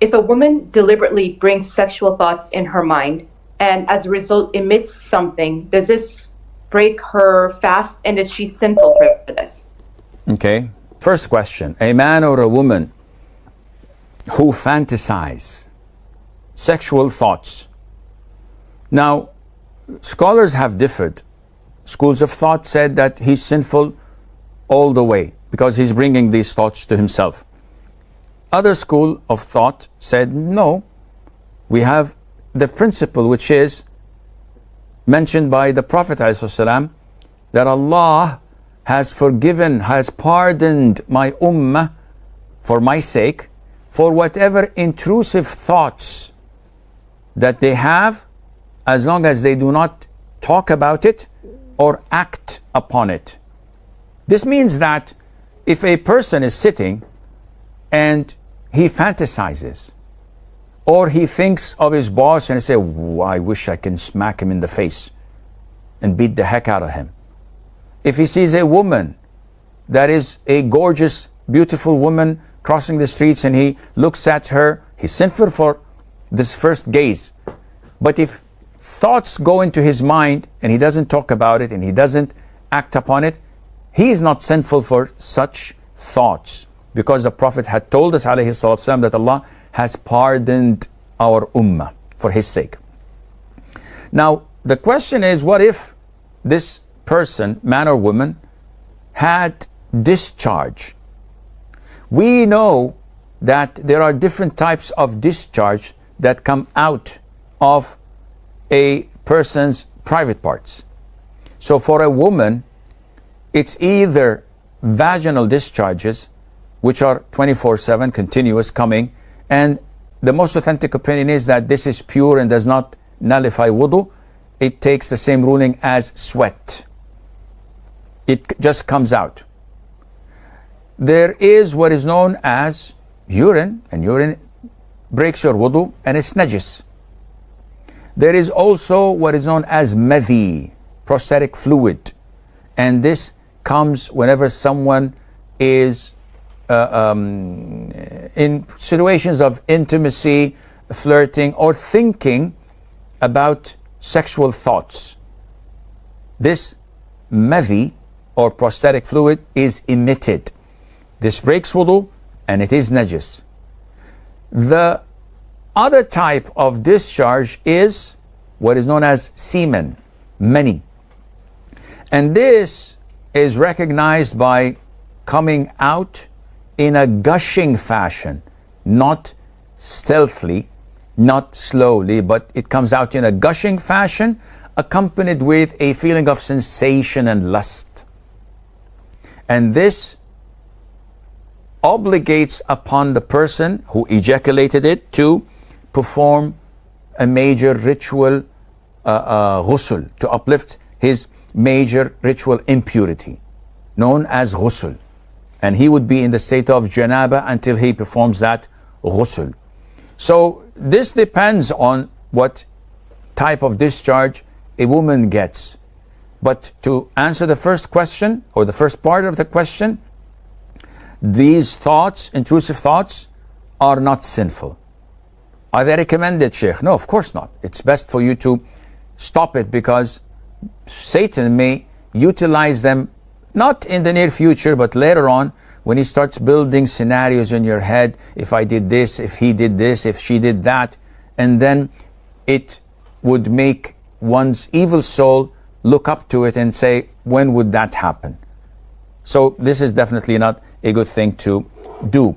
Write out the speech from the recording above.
If a woman deliberately brings sexual thoughts in her mind and as a result emits something, does this break her fast, and is she sinful for this? Okay. First question, a man or a woman who fantasize sexual thoughts. Now, scholars have differed. Schools of thought said that he's sinful all the way because he's bringing these thoughts to himself. Other school of thought said, no, we have the principle which is mentioned by the Prophet ﷺ, that Allah has forgiven, has pardoned my ummah for my sake, for whatever intrusive thoughts that they have, as long as they do not talk about it or act upon it. This means that if a person is sitting and he fantasizes, or he thinks of his boss and he says, I wish I can smack him in the face and beat the heck out of him. If he sees a woman that is a gorgeous, beautiful woman crossing the streets and he looks at her, he's sinful for this first gaze. But if thoughts go into his mind and he doesn't talk about it and he doesn't act upon it, he is not sinful for such thoughts, because the Prophet had told us ﷺ that Allah has pardoned our ummah for his sake. Now, the question is, what if this person, man or woman, had discharge? We know that there are different types of discharge that come out of a person's private parts. So for a woman, it's either vaginal discharges, which are 24/7 continuous coming, and the most authentic opinion is that this is pure and does not nullify wudu. It takes the same ruling as sweat. It just comes out. There is what is known as urine, and urine breaks your wudu and it's najis. There is also what is known as madhi, prostatic fluid, and this comes whenever someone is in situations of intimacy, flirting, or thinking about sexual thoughts. This madhi or prostatic fluid is emitted. This breaks wudu and it is najis. The other type of discharge is what is known as semen, mani. And this is recognized by coming out in a gushing fashion, not stealthily, not slowly, but it comes out in a gushing fashion, accompanied with a feeling of sensation and lust. And this obligates upon the person who ejaculated it to perform a major ritual ghusl, to uplift his major ritual impurity, known as ghusl. And he would be in the state of janaba until he performs that ghusl. So this depends on what type of discharge a woman gets. But to answer the first question, or the first part of the question, these thoughts, intrusive thoughts, are not sinful. Are they recommended, Sheikh? No, of course not. It's best for you to stop it, because Satan may utilize them not in the near future, but later on, when he starts building scenarios in your head, if I did this, if he did this, if she did that, and then it would make one's evil soul look up to it and say, when would that happen? So this is definitely not a good thing to do.